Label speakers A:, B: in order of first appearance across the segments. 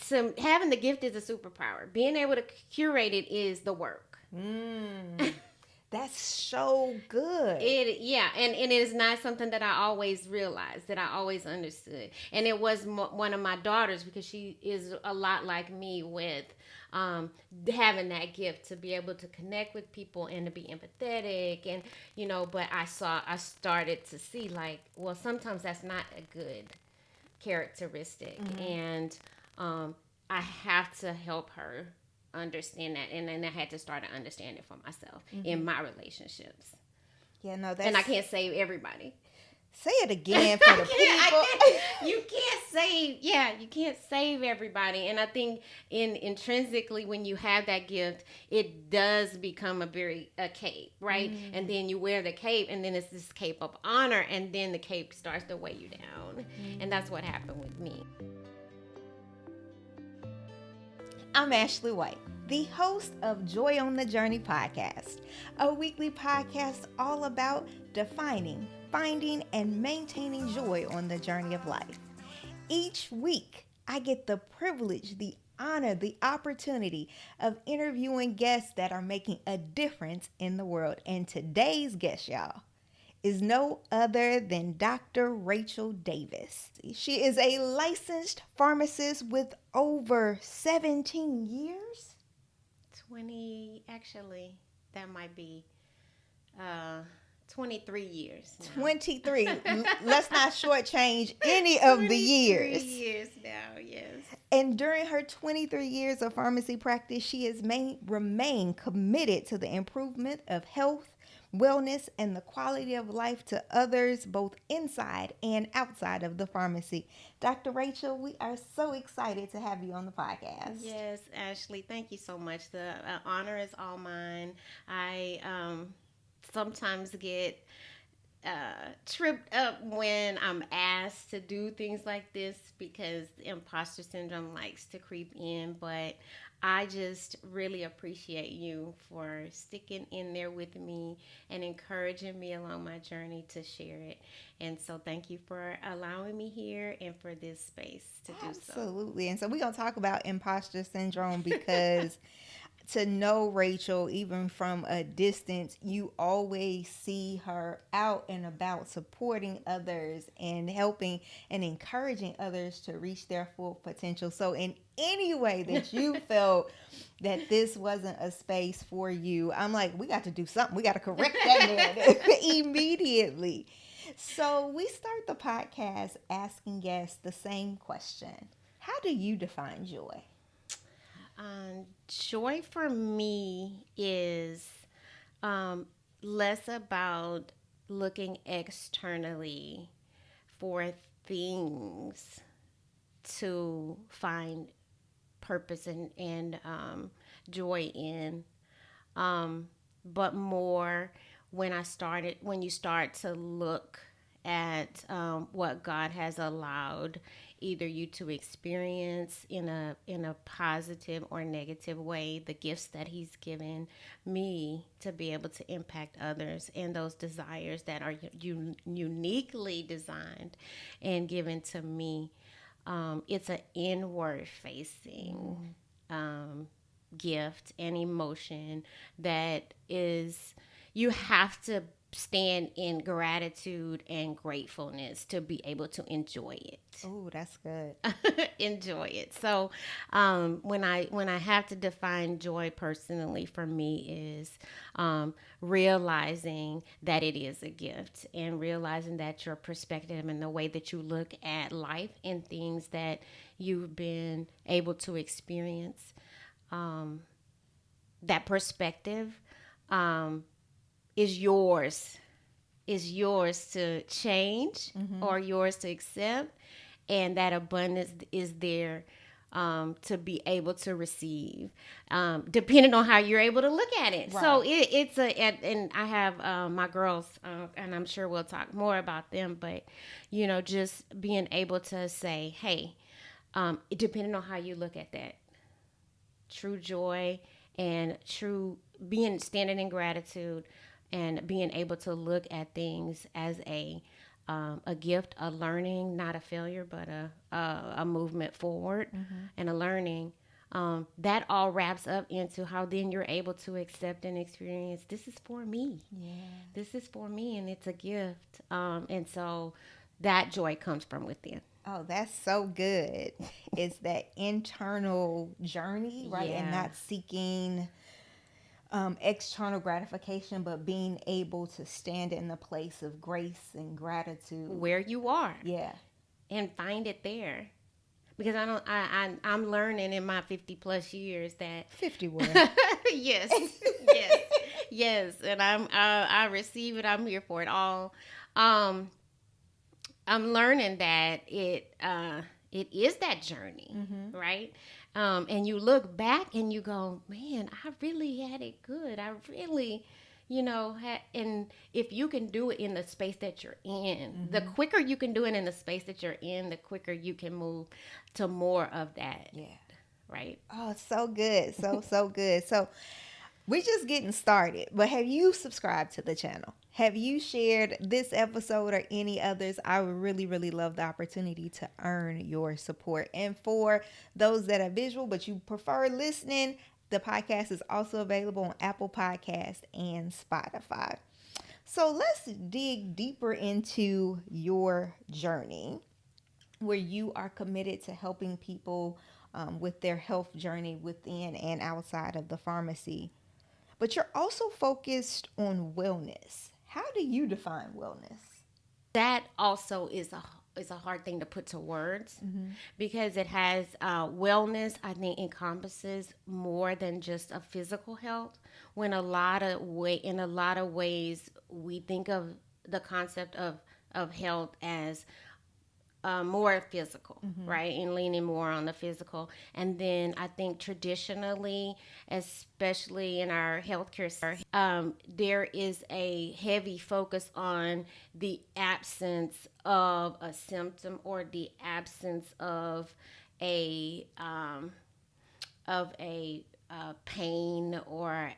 A: So having the gift is a superpower. Being able to curate it is the work.
B: That's so good.
A: And it is not something that I always realized, that I always understood. And it was one of my daughters, because she is a lot like me with um, having that gift to be able to connect with people and to be empathetic, and but I started to see, like, well, sometimes that's not a good characteristic, and um, I have to help her understand that, and then I had to start to understand it for myself in my relationships.
B: Yeah, no,
A: And I
B: that's.
A: can't save everybody.
B: Say it again for the people.
A: You can't save, yeah, you can't save everybody. And I think intrinsically, when you have that gift, it does become a cape, right? And then you wear the cape, and then it's this cape of honor, and then the cape starts to weigh you down. And that's what happened with me.
B: I'm Ashley White, the host of Joy on the Journey podcast, a weekly podcast all about defining, finding, and maintaining joy on the journey of life. Each week, I get the privilege, the honor, the opportunity of interviewing guests that are making a difference in the world. And today's guest, y'all, is no other than Dr. Rachel Davis. She is a licensed pharmacist with over 17 years.
A: 20, actually, that might be uh, 23 years now.
B: 23. Let's not shortchange any of the
A: 23
B: years.
A: years now, yes.
B: And during her 23 years of pharmacy practice, she has remained committed to the improvement of health, wellness, and the quality of life to others, both inside and outside of the pharmacy. Dr. Rachel, we are so excited to have you on the podcast.
A: Yes, Ashley, thank you so much. The honor is all mine. I sometimes get tripped up when I'm asked to do things like this, because imposter syndrome likes to creep in. But I just really appreciate you for sticking in there with me and encouraging me along my journey to share it. And so thank you for allowing me here and for this space to do so.
B: Absolutely. And so we're going to talk about imposter syndrome because to know Rachel, even from a distance, you always see her out and about supporting others and helping and encouraging others to reach their full potential. So, in any way that you felt that this wasn't a space for you, I'm like, we got to do something. We got to correct that narrative immediately. So, we start the podcast asking guests the same question: how do you define joy?
A: Joy for me is um, less about looking externally for things to find purpose and joy in, but more when you start to look at what God has allowed either you to experience in a positive or negative way, the gifts that He's given me to be able to impact others, and those desires that are uniquely designed and given to me. It's an inward facing gift and emotion that is, you have to stand in gratitude and gratefulness to be able to enjoy it.
B: Oh, that's good.
A: Enjoy it. So when I have to define joy personally, for me is realizing that it is a gift, and realizing that your perspective and the way that you look at life and things that you've been able to experience, that perspective is yours to change or yours to accept, and that abundance is there to be able to receive, depending on how you're able to look at it.
B: Right.
A: So and I have my girls, and I'm sure we'll talk more about them, but just being able to say, hey, depending on how you look at that, true joy and true standing in gratitude, and being able to look at things as a a gift, a learning, not a failure, but a movement forward
B: Mm-hmm.
A: and a learning. That all wraps up into how then you're able to accept and experience this is for me.
B: Yeah.
A: This is for me, and it's a gift. And so that joy comes from within.
B: Oh, that's so good. It's that internal journey, right? And
A: Yeah.
B: not seeking external gratification, but being able to stand in the place of grace and gratitude.
A: Where you are
B: Yeah.
A: and find it there. Because I don't, I'm learning in my 50 plus years that
B: 50 where?
A: yes, yes, yes, and I receive it. I'm here for it all. Um, I'm learning that it is that journey,
B: Mm-hmm.
A: right? And you look back and you go, man, I really had it good. I really, had, and if you can do it in the space that you're in, the
B: Mm-hmm.
A: quicker you can do it in the space that you're in, the quicker you can move to more of that,
B: Yeah.
A: right?
B: Oh, so good. So good. So we're just getting started, but have you subscribed to the channel? Have you shared this episode or any others? I would really, really love the opportunity to earn your support. And for those that are visual, but you prefer listening, the podcast is also available on Apple Podcasts and Spotify. So let's dig deeper into your journey where you are committed to helping people with their health journey within and outside of the pharmacy. But you're also focused on wellness. How do you define wellness?
A: That also is a hard thing to put to words
B: Mm-hmm.
A: because it has wellness. I think encompasses more than just a physical health. When in a lot of ways, we think of the concept of health as more physical,
B: Mm-hmm.
A: right? And leaning more on the physical. And then I think traditionally, especially in our healthcare, there is a heavy focus on the absence of a symptom or the absence a um, of a pain or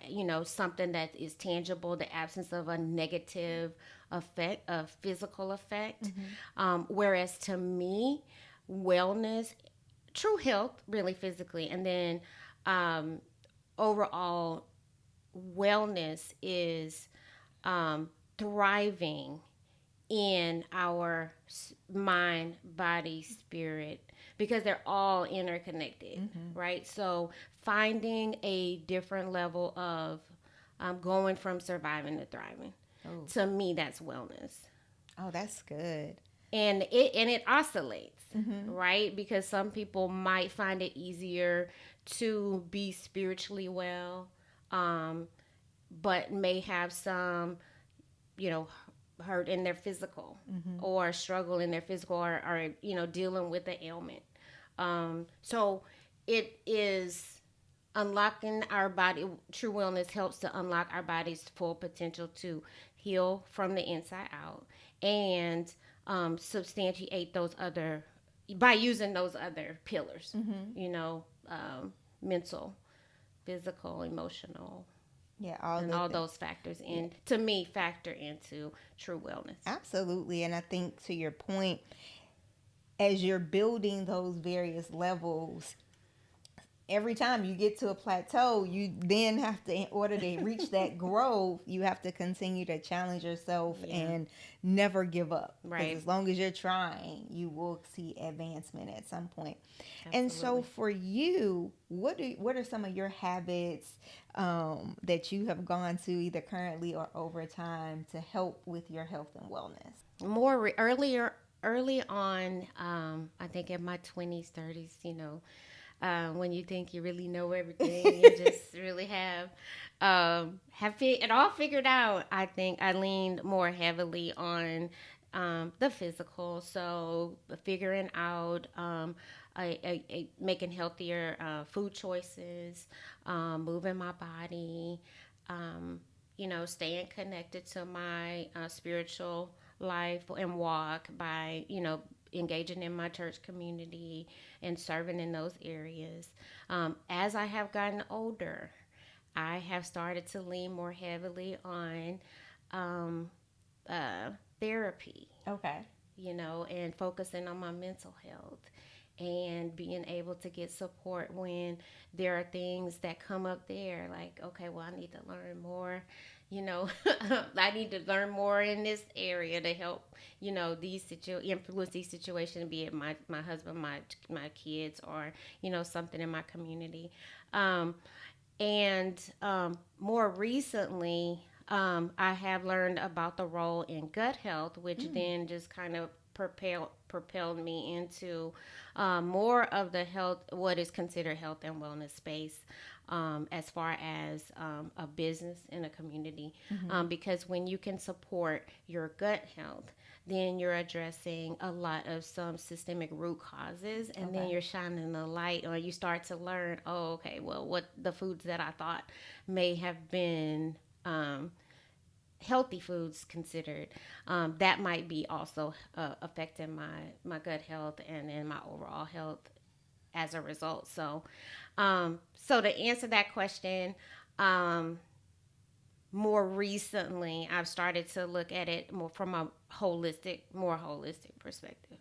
A: something that is tangible, the absence of a negative effect, a physical effect.
B: Mm-hmm.
A: Whereas to me, wellness, true health, really physically, and then um, overall wellness is thriving in our mind, body, spirit, because they're all interconnected,
B: Mm-hmm.
A: right? So finding a different level of going from surviving to thriving.
B: Oh,
A: To me, that's wellness,
B: oh, that's good.
A: and it oscillates,
B: Mm-hmm.
A: right? Because some people might find it easier to be spiritually well, um, but may have some you know hurt in their physical
B: Mm-hmm.
A: or struggle in their physical or dealing with the ailment. So it is unlocking our body. True wellness helps to unlock our body's full potential to heal from the inside out and substantiate those other by using those other pillars,
B: Mm-hmm.
A: mental, physical, emotional,
B: Yeah, all
A: and
B: the
A: all
B: things.
A: those factors
B: Yeah,
A: in to me factor into true wellness.
B: absolutely. And I think to your point, as you're building those various levels, every time you get to a plateau, you then have to, in order to reach that growth, you have to continue to challenge yourself
A: Yeah,
B: and never give up. Because
A: right.
B: as long as you're trying, you will see advancement at some point. And so,
A: Absolutely.
B: for you, what are some of your habits that you have gone to either currently or over time to help with your health and wellness?
A: Early on, I think in my 20s, 30s, when you think you really know everything, you just really it all figured out. I think I leaned more heavily on the physical, so figuring out making healthier food choices, moving my body, um, staying connected to my spiritual life and walk by engaging in my church community and serving in those areas. As I have gotten older, I have started to lean more heavily on um, therapy.
B: Okay.
A: And focusing on my mental health and being able to get support when there are things that come up there like, okay, well, I need to learn more, you know. I need to learn more in this area to help, influence these situations, be it my husband, my kids, or something in my community. um, and more recently, I have learned about the role in gut health, which
B: Mm,
A: then just kind of propelled me into more of the health, what is considered health and wellness space, as far as a business in a community.
B: mm-hmm.
A: Because when you can support your gut health, then you're addressing a lot of some systemic root causes, and then
B: Okay.
A: you're shining the light, or you start to learn, oh, okay, well, what the foods that I thought may have been healthy foods considered, that might be also affecting my gut health and then my overall health as a result. So to answer that question, um, more recently I've started to look at it more from a more holistic perspective,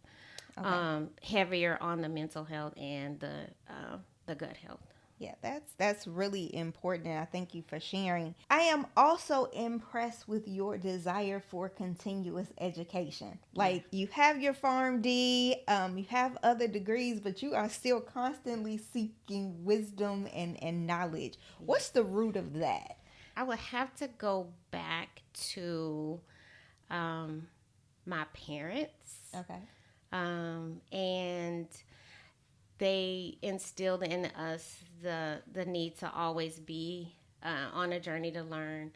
B: Okay.
A: heavier on the mental health and the gut health.
B: Yeah, that's really important, and I thank you for sharing. I am also impressed with your desire for continuous education.
A: Yeah,
B: Like you have your PharmD, you have other degrees, but you are still constantly seeking wisdom and knowledge.
A: yes.
B: What's the root of that?
A: I would have to go back to um, my parents,
B: Okay.
A: and they instilled in us the need to always be on a journey to learn,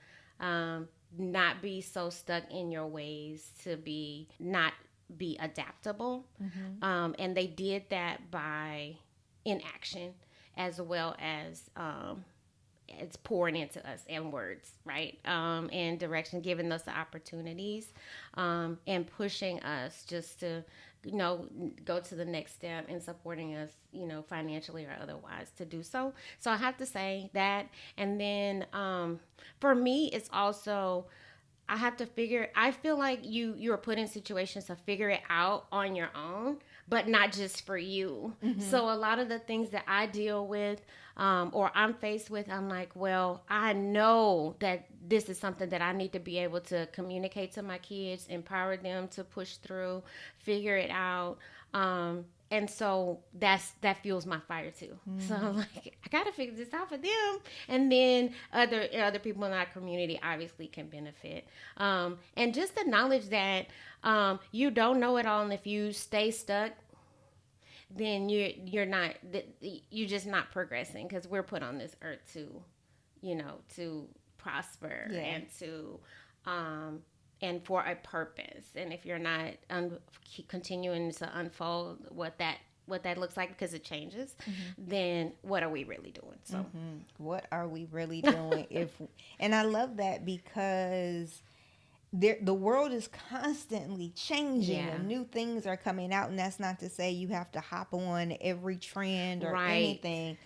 A: not be so stuck in your ways, to be not be adaptable,
B: Mm-hmm.
A: and they did that by inaction as well as it's pouring into us in words, right? And direction, giving us the opportunities, and pushing us just to, you know, go to the next step and supporting us, financially or otherwise to do so. So I have to say that. And then for me, it's also, I have to figure. I feel like you're put in situations to figure it out on your own, but not just for you.
B: Mm-hmm.
A: So a lot of the things that I deal with, or I'm faced with, I'm like, well, I know that this is something that I need to be able to communicate to my kids, empower them to push through, figure it out. And so that fuels my fire too. So
B: Mm-hmm.
A: I'm like, I gotta figure this out for them, and then other people in our community obviously can benefit. And just the knowledge that you don't know it all, and if you stay stuck, then you're not, you're just not progressing, because we're put on this earth to prosper
B: Yeah.
A: um, and for a purpose. And if you're not continuing to unfold what that looks like, because it changes,
B: Mm-hmm.
A: then what are we really doing? So
B: Mm-hmm. What are we really doing? If and I love that because the world is constantly changing
A: yeah,
B: and new things are coming out, and that's not to say you have to hop on every trend or
A: right,
B: anything,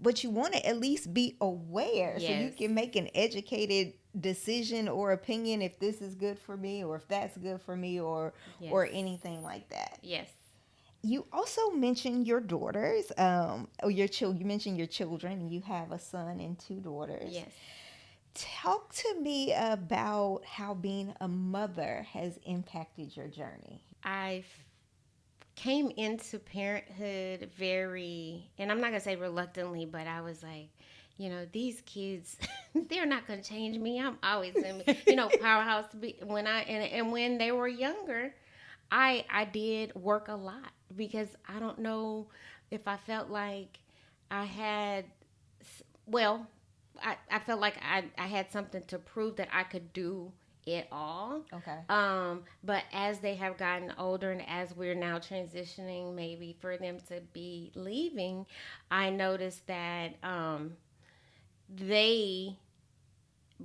B: but you want to at least be aware so you
A: yes,
B: can make an educated decision or opinion if this is good for me or if that's good for me
A: yes,
B: or anything like that.
A: yes,
B: You also mentioned your daughters, or your children. You mentioned your children. You have a son and two daughters.
A: yes.
B: Talk to me about how being a mother has impacted your journey.
A: I came into parenthood very, and I'm not gonna say reluctantly, but I was like, these kids, they're not gonna change me. I'm always in, powerhouse to be when and when they were younger, I did work a lot, because I don't know if I felt like I had, well, I felt like I had something to prove that I could do it all.
B: Okay.
A: But as they have gotten older, and as we're now transitioning, maybe for them to be leaving, I noticed that they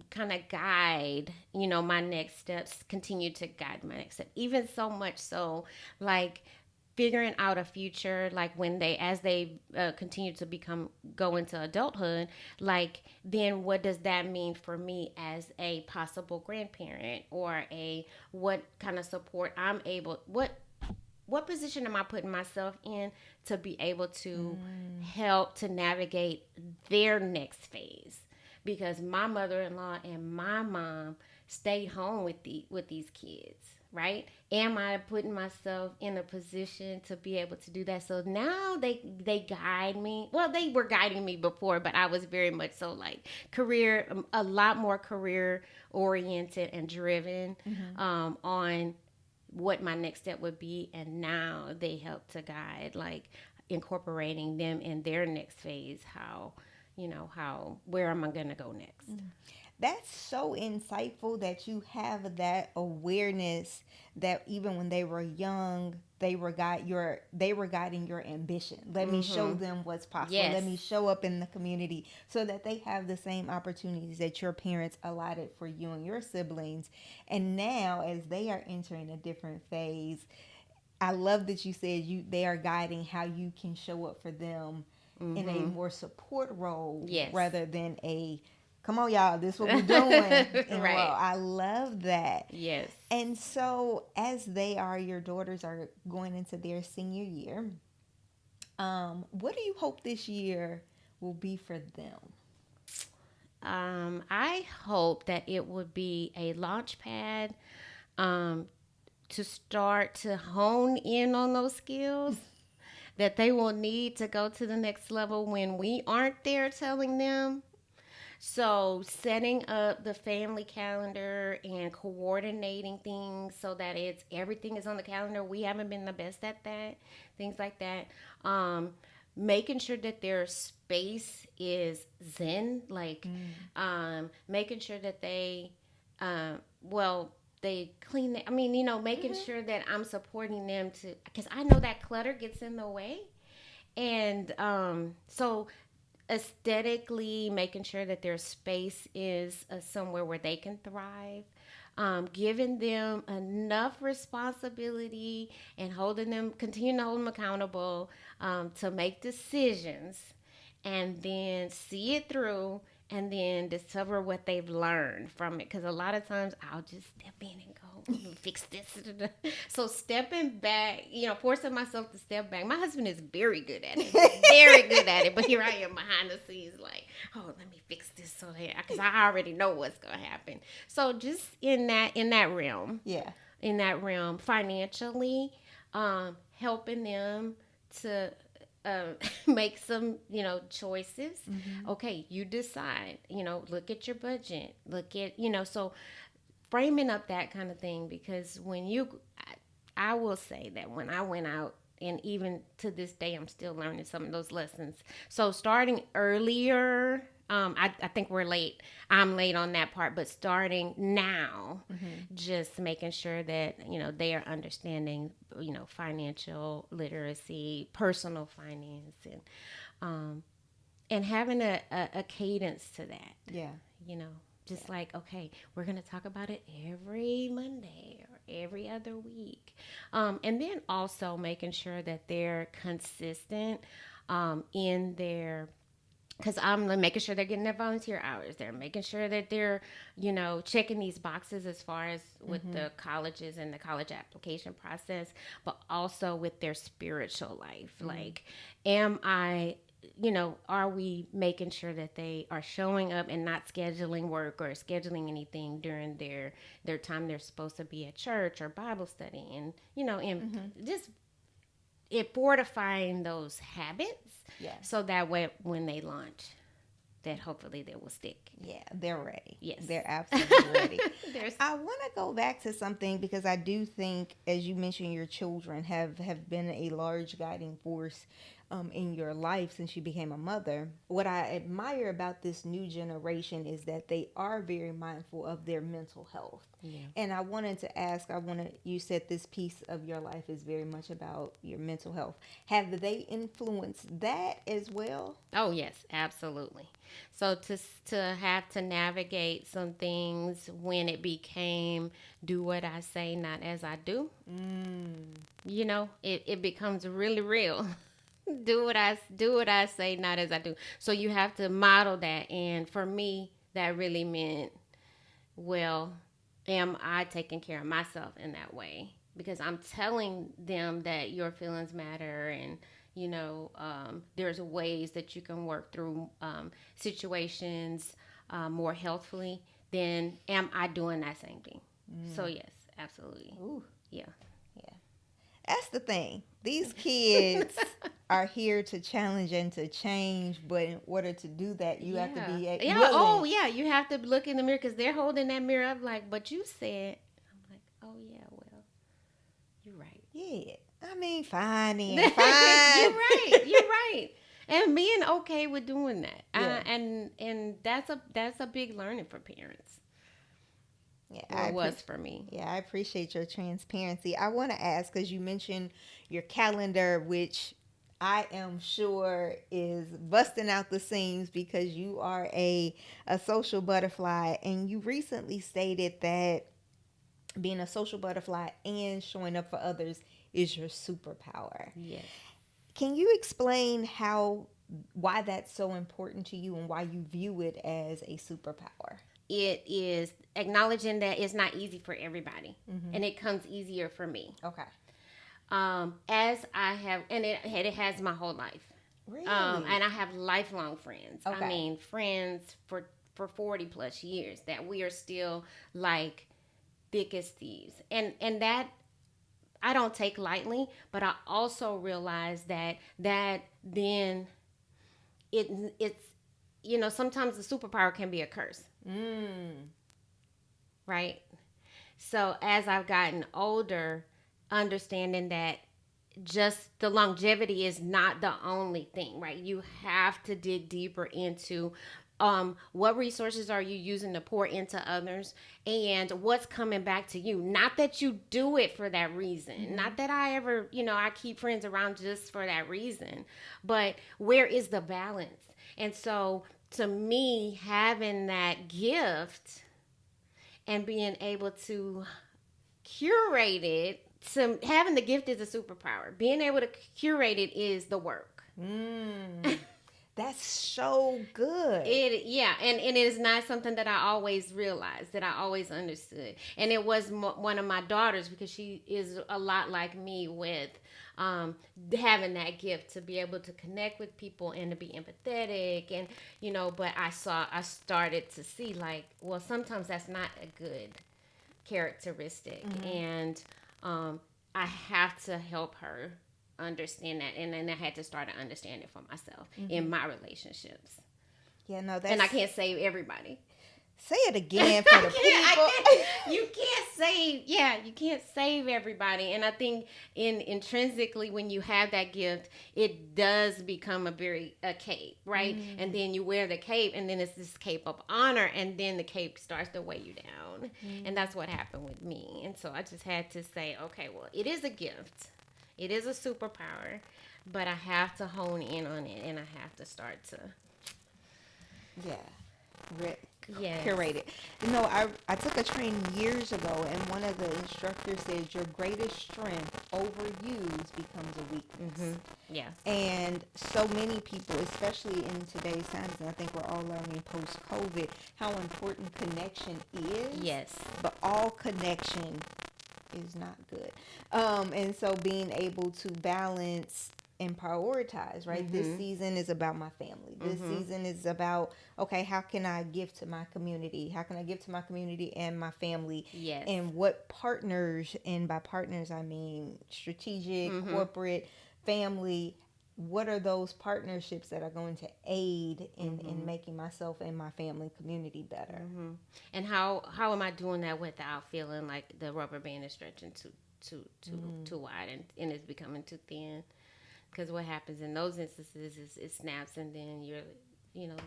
A: kind of guide, my next steps, continue to guide my next step. Even so much so, like, figuring out a future, like when they, as they continue to go into adulthood, like then what does that mean for me as a possible grandparent, or a what kind of support I'm able, what position am I putting myself in to be able to
B: Mm.
A: help to navigate their next phase? Because my mother-in-law and my mom stayed home with these kids, right? Am I putting myself in a position to be able to do that? So now they guide me. Well, they were guiding me before, but I was very much so like career, a lot more career oriented and driven,
B: Mm-hmm.
A: on what my next step would be, and now they help to guide, like incorporating them in their next phase, how, how, where am I going to go next.
B: That's so insightful that you have that awareness that even when they were young, they were guiding your ambition. Let me show
A: Mm-hmm.
B: them what's possible.
A: Yes.
B: Let me show up in the community so that they have the same opportunities that your parents allotted for you and your siblings. And now as they are entering a different phase, I love that you said they are guiding how you can show up for them in a
A: Mm-hmm.
B: more support role
A: Yes.
B: rather than a come on y'all, this is what we're doing in a role.
A: Right.
B: I love that.
A: Yes.
B: And so as your daughters are going into their senior year, what do you hope this year will be for them?
A: I hope that it would be a launch pad, um, to start to hone in on those skills that they will need to go to the next level when we aren't there telling them. So, setting up the family calendar and coordinating things so that it's everything is on the calendar. We haven't been the best at that, things like that. Um, Making sure that their space is zen, like,
B: Mm.
A: making sure that well, they clean it. I mean, making
B: Mm-hmm.
A: sure that I'm supporting them to, because I know that clutter gets in the way. And so aesthetically making sure that their space is somewhere where they can thrive, giving them enough responsibility and continue to hold them accountable, to make decisions, and then see it through, and then discover what they've learned from it. Because a lot of times I'll just step in and go, "I'm gonna fix this." So stepping back, forcing myself to step back. My husband is very good at it, very good at it. But here I am behind the scenes, like, "Oh, let me fix this so that," because I already know what's gonna happen. So just
B: Yeah.
A: in that realm, financially, helping them to uh, make some, choices.
B: Mm-hmm.
A: Okay, you decide. Look at your budget. Look at, so framing up that kind of thing, because I will say that when I went out, and even to this day, I'm still learning some of those lessons. So starting earlier, I think we're late. I'm late on that part, but starting now,
B: Mm-hmm.
A: just making sure that they are understanding financial literacy, personal finance, um, and having a cadence to that.
B: Yeah.
A: You know, just
B: Yeah.
A: like, okay, we're going to talk about it every Monday or every other week. And then also making sure that they're consistent, in their, because I'm making sure they're getting their volunteer hours. They're making sure that they're, checking these boxes as far as with
B: Mm-hmm.
A: the colleges and the college application process, but also with their spiritual life.
B: Mm-hmm.
A: Like, am I, are we making sure that they are showing up and not scheduling work or scheduling anything during their time they're supposed to be at church or Bible study, and and
B: Mm-hmm.
A: just it fortifying those habits,
B: Yeah.
A: so that way when they launch, that hopefully they will stick.
B: Yeah, they're ready.
A: Yes.
B: They're absolutely ready.
A: There's
B: I want to go back to something because I do think, as you mentioned, your children have been a large guiding force in your life since you became a mother. What I admire about this new generation is that they are very mindful of their mental health.
A: Yeah.
B: And I wanted to ask, you said this piece of your life is very much about your mental health. Have they influenced that as well?
A: Oh yes, absolutely. So to have to navigate some things when it became do what I say, not as I do.
B: Mm.
A: It becomes really real. Do what I say, not as I do. So you have to model that, and for me, that really meant, well, am I taking care of myself in that way? Because I'm telling them that your feelings matter, and there's ways that you can work through situations more healthfully. Then am I doing that same thing? So yes, absolutely.
B: Ooh.
A: Yeah.
B: Yeah. That's the thing. These kids are here to challenge and to change, but in order to do that, you have to
A: Yeah.
B: be
A: Yeah. Oh,
B: willing.
A: yeah. You have to look in the mirror because they're holding that mirror up like, but you said. I'm like, oh, yeah, well, you're right.
B: Yeah. I mean, fine
A: You're
B: and fine.
A: right. You're right. And being okay with doing that.
B: Yeah.
A: And that's a big learning for parents.
B: Yeah,
A: Or was for me.
B: I appreciate your transparency. I want to ask because you mentioned your calendar, which I am sure is busting out the seams because you are a social butterfly, and you recently stated that being a social butterfly and showing up for others is your superpower.
A: Yes.
B: Can you explain why that's so important to you and why you view it as a superpower?
A: It is acknowledging that it's not easy for everybody.
B: Mm-hmm.
A: And it comes easier for me.
B: Okay.
A: As I have, and it has my whole life.
B: Really?
A: And I have lifelong friends.
B: Okay.
A: I mean, friends for 40 plus years that we are still like thick as thieves. And that I don't take lightly, but I also realize that then it's sometimes the superpower can be a curse.
B: Mm.
A: Right? So as I've gotten older, understanding that just the longevity is not the only thing, right? You have to dig deeper into what resources are you using to pour into others and what's coming back to you. Not that you do it for that reason. Mm-hmm. Not that I ever, I keep friends around just for that reason. But where is the balance? And so to me, having that gift and being able to curate it, having the gift is a superpower. Being able to curate it is the work.
B: That's so good.
A: And it is not something that I always realized, that I always understood. And it was one of my daughters, because she is a lot like me with having that gift to be able to connect with people and to be empathetic, and but I started to see, like, well, sometimes that's not a good characteristic. Mm-hmm. And I have to help her understand that, and then I had to start to understand it for myself. Mm-hmm. In my relationships.
B: Yeah, no,
A: and I can't save everybody.
B: Say it again for the people.
A: You can't save everybody. And I think intrinsically, when you have that gift, it does become a cape, right? Mm-hmm. And then you wear the cape, and then it's this cape of honor, and then the cape starts to weigh you down. Mm-hmm. And that's what happened with me. And so I just had to say, okay, well, it is a gift. It is a superpower, but I have to hone in on it, and I have to start to curate it. I took a training years ago, and one of the instructors said your greatest strength overused becomes a weakness. Mm-hmm. Yeah.
B: And so many people, especially in today's times, and I think we're all learning post-COVID, how important connection is.
A: Yes.
B: But all connection is not good. And so being able to balance and prioritize, right? Mm-hmm. This season is about my family. This mm-hmm. season is about, okay, how can I give to my community? How can I give to my community and my family?
A: Yes.
B: And what partners, and by partners I mean strategic, mm-hmm. corporate, family, what are those partnerships that are going to aid in making myself and my family community better?
A: Mm-hmm. And how am I doing that without feeling like the rubber band is stretching too wide and it's becoming too thin? Because what happens in those instances is it snaps, and then you're,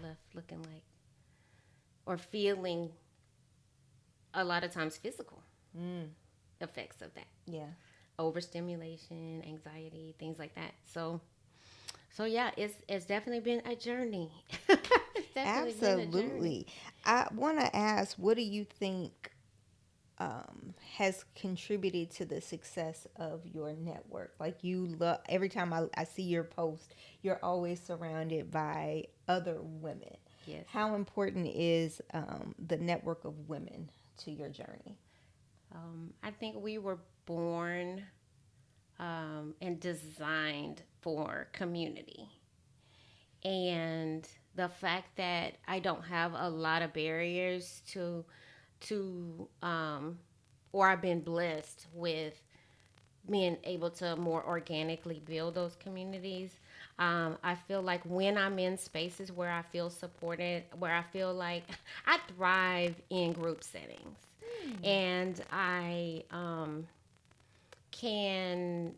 A: left looking like or feeling a lot of times physical
B: Mm.
A: effects of that
B: Yeah.
A: overstimulation, anxiety, things like that. So yeah, it's definitely been a journey. It's definitely been a journey.
B: Absolutely. I want to ask, what do you think has contributed to the success of your network? Like you love, every time I see your post, you're always surrounded by other women.
A: Yes.
B: How important is the network of women to your journey?
A: I think we were born and designed for community. And the fact that I don't have a lot of barriers to or I've been blessed with being able to more organically build those communities. I feel like when I'm in spaces where I feel supported, where I feel like I thrive in group settings, and I can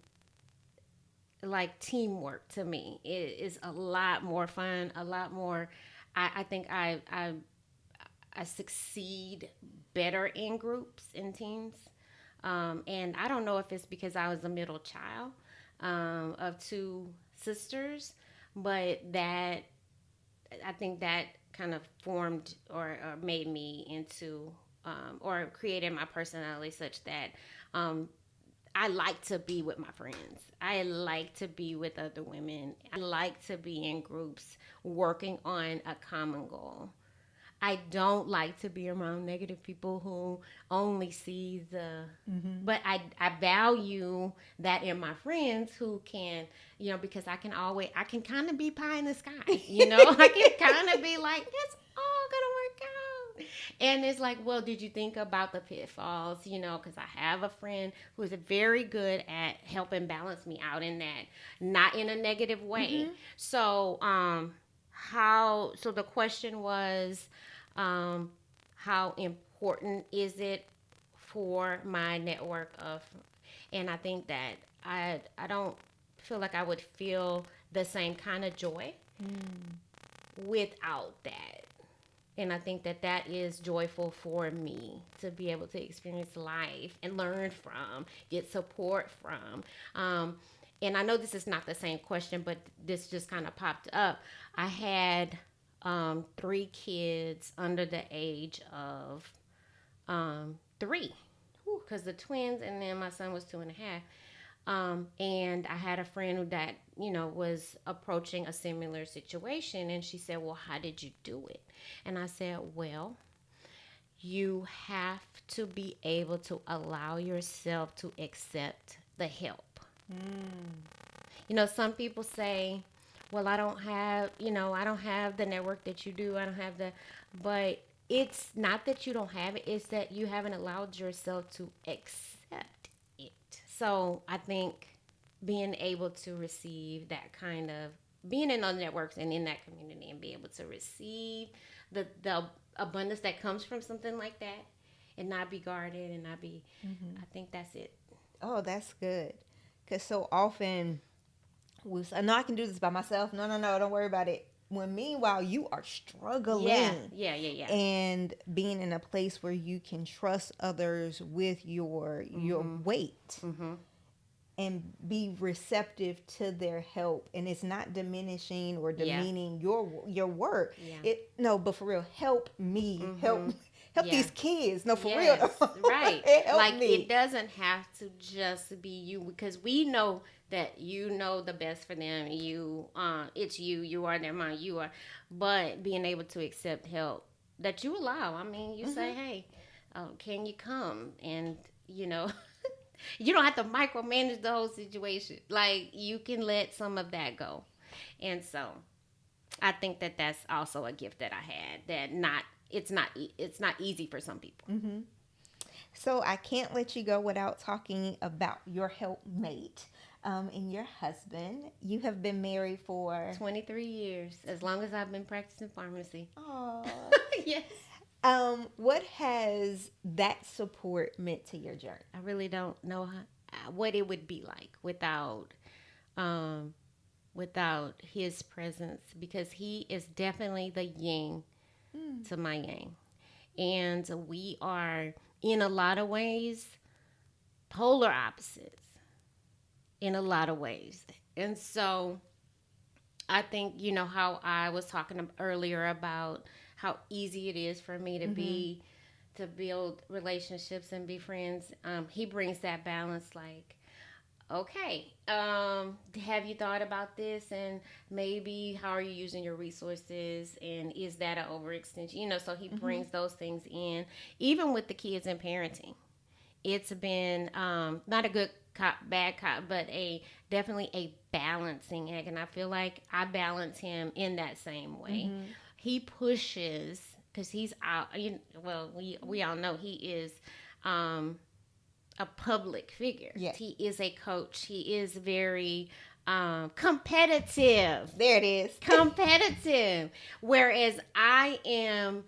A: like teamwork to me. It is a lot more fun, a lot more. I think I succeed better in groups and teams. And I don't know if it's because I was a middle child of two sisters, but that I think that kind of formed or made me into or created my personality such that I like to be with my friends. I like to be with other women. I like to be in groups working on a common goal. I don't like to be around negative people who only see the.
B: Mm-hmm.
A: But I value that in my friends who can, because I can kind of be pie in the sky, I can kind of be like, it's all gonna work out. And it's like, well, did you think about the pitfalls, because I have a friend who is very good at helping balance me out in that, not in a negative way.
B: Mm-hmm.
A: So, so the question was, um, how important is it for my network of, and I think that I don't feel like I would feel the same kind of joy without that. And I think that that is joyful for me to be able to experience life and learn from, get support from. And I know this is not the same question, but this just kind of popped up. I had three kids under the age of three, because the twins, and then my son was 2.5. And I had a friend who that was approaching a similar situation, and she said, "Well, how did you do it?" And I said, "Well, you have to be able to allow yourself to accept the help." Some people say, "Well, I don't have the network that you do. I don't have the," but it's not that you don't have it, it's that you haven't allowed yourself to accept it. So I think being able to receive that kind of, being in those networks and in that community and be able to receive the abundance that comes from something like that and not be guarded and not be, I think that's it.
B: Oh, that's good. Because so often we say, no, I can do this by myself. No, no, no, don't worry about it. When meanwhile, you are
A: Yeah,
B: struggling.
A: yeah, yeah, yeah.
B: And being in a place where you can trust others with your weight
A: Mm-hmm.
B: and be receptive to their help, and it's not diminishing or
A: Yeah,
B: demeaning your work.
A: yeah.
B: It no, but for real, help me,
A: Mm-hmm.
B: help
A: Yeah.
B: these kids. No, for real,
A: Yes, right.
B: help
A: Like it
B: me.
A: doesn't have to just be you, because we know that you know the best for them. It's you. You are their mom. You are, but being able to accept help that you allow. I mean, you say,
B: Hmm.
A: "Hey, can you come?" And you know, you don't have to micromanage the whole situation. Like you can let some of that go, and so I think that that's also a gift that I had. That not it's not easy for some people.
B: Hmm. So I can't let you go without talking about your helpmate and your husband. You have been married for
A: 23 years, as long as I've been practicing pharmacy.
B: oh.
A: Yes.
B: What has that support meant to your journey?
A: I really don't know what it would be like without um, without his presence because he is definitely the yin
B: Mm.
A: to my yang. And we are, in a lot of ways, polar opposites in a lot of ways. And so I think, how I was talking earlier about how easy it is for me
B: Mm-hmm.
A: to build relationships and be friends. He brings that balance, like, okay, have you thought about this, and maybe how are you using your resources, and is that an overextension, so he
B: Mm-hmm.
A: brings those things in, even with the kids and parenting. It's been not a good cop bad cop, but a definitely a balancing act, and I feel like I balance him in that same way.
B: Mm-hmm.
A: He pushes because he's out, well, we all know he is um a public figure.
B: Yes.
A: He is a coach. He is very competitive.
B: There it is.
A: Competitive. Whereas I am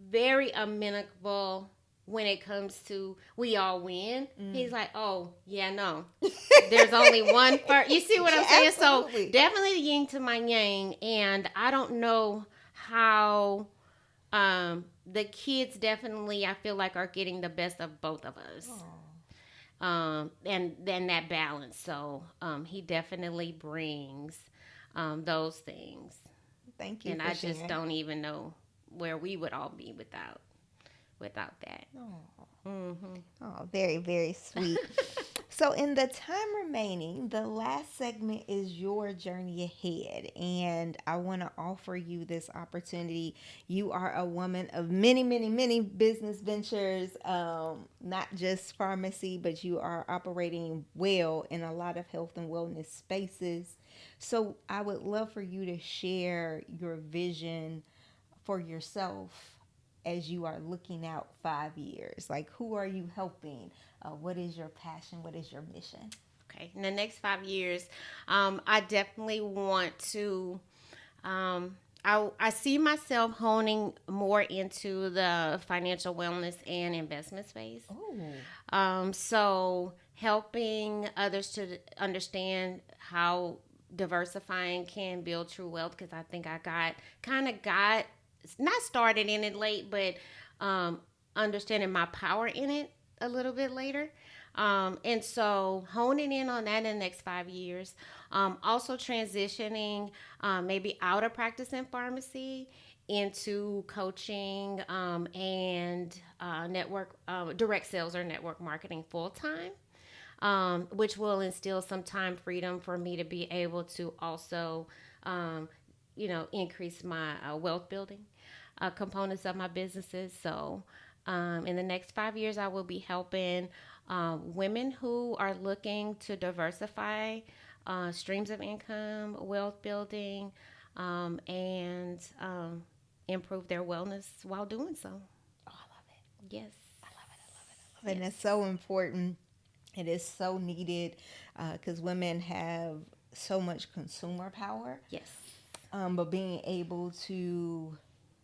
A: very amenable when it comes to we all win.
B: Mm.
A: He's like, oh, yeah, no. There's only one first. You see what I'm
B: Yeah,
A: saying? So
B: absolutely.
A: definitely the yin to my yang. And I don't know how the kids definitely, I feel like, are getting the best of both of us,
B: Oh,
A: and then that balance. So he definitely brings those things,
B: thank you
A: and
B: for
A: I just
B: sharing.
A: don't even know where we would all be without that.
B: Oh,
A: Hmm.
B: oh, very, very sweet. So, in the time remaining, the last segment is your journey ahead. And I want to offer you this opportunity. You are a woman of many, many, many business ventures, not just pharmacy, but you are operating well in a lot of health and wellness spaces. So, I would love for you to share your vision for yourself as you are looking out 5 years. Like, who are you helping? What is your passion? What is your mission?
A: Okay, in the next 5 years, I definitely want to. I see myself honing more into the financial wellness and investment space.
B: Oh,
A: So helping others to understand how diversifying can build true wealth, because I think I got not started in it late, but um, understanding my power in it a little bit later. And so honing in on that in the next 5 years. Also transitioning maybe out of practicing pharmacy into coaching and network direct sales or network marketing full time, which will instill some time freedom for me to be able to also, um, increase my wealth building components of my businesses. So, in the next 5 years, I will be helping women who are looking to diversify streams of income, wealth building, and improve their wellness while doing so.
B: oh, I love it.
A: Yes.
B: I love it. I love it. I love it. And
A: Yes.
B: it's so important. It is so needed because women have so much consumer power.
A: Yes.
B: But being able to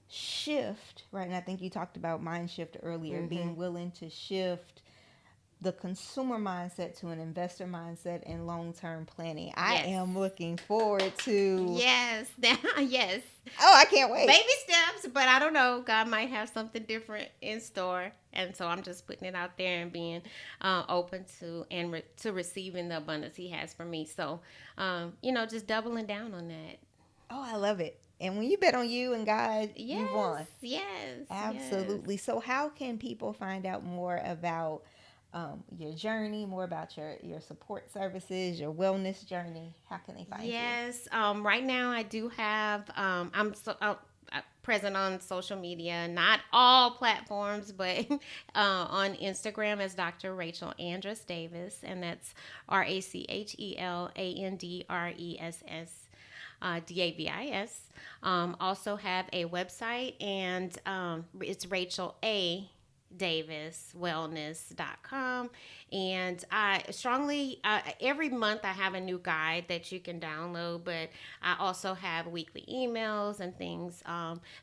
B: shift, right? And I think you talked about mind shift earlier,
A: Mm-hmm.
B: being willing to shift the consumer mindset to an investor mindset and long term planning. I
A: Yes.
B: am looking forward to.
A: Yes. Yes.
B: Oh, I can't wait.
A: Baby steps, but I don't know. God might have something different in store, and so I'm just putting it out there and being open to and to receiving the abundance He has for me. So, just doubling down on that.
B: Oh, I love it. And when you bet on you and God, you've
A: Yes,
B: won.
A: yes, yes.
B: Absolutely. So, how can people find out more about your journey, more about your support services, your wellness journey? How can they find you?
A: Yes. Right now, I do have. Present on social media, not all platforms, but on Instagram as Dr. Rachel Andress Davis, and that's RACHELANDRESS. DAVIS. Also have a website, and it's Rachel A. daviswellness.com, and I strongly every month I have a new guide that you can download, but I also have weekly emails and things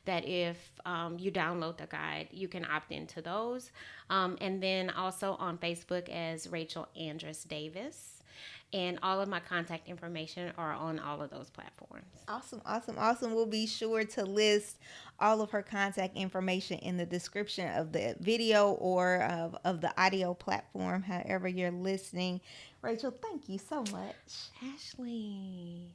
A: that if you download the guide you can opt into those, and then also on Facebook as Rachel Andress Davis. And all of my contact information are on all of those platforms.
B: Awesome, awesome, awesome. We'll be sure to list all of her contact information in the description of the video or of the audio platform, however you're listening. Rachel, thank you so much.
A: Ashley.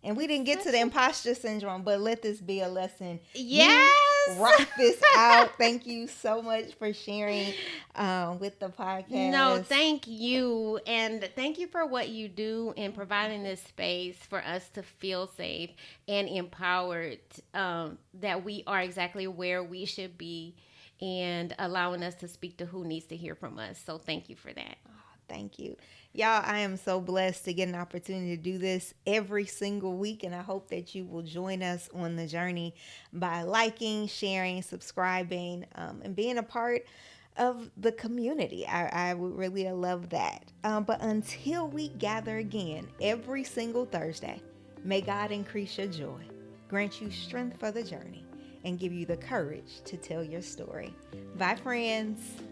B: And we didn't get to
A: Such
B: the
A: a
B: imposter syndrome, but let this be a lesson. You
A: yes.
B: rock this out. Thank you so much for sharing with the
A: No,
B: podcast.
A: thank you. And thank you for what you do in providing this space for us to feel safe and empowered, that we are exactly where we should be and allowing us to speak to who needs to hear from us. So thank you for that.
B: Thank you. Y'all, I am so blessed to get an opportunity to do this every single week, and I hope that you will join us on the journey by liking, sharing, subscribing, and being a part of the community. I would really love that. But until we gather again every single Thursday, may God increase your joy, grant you strength for the journey, and give you the courage to tell your story. Bye, friends.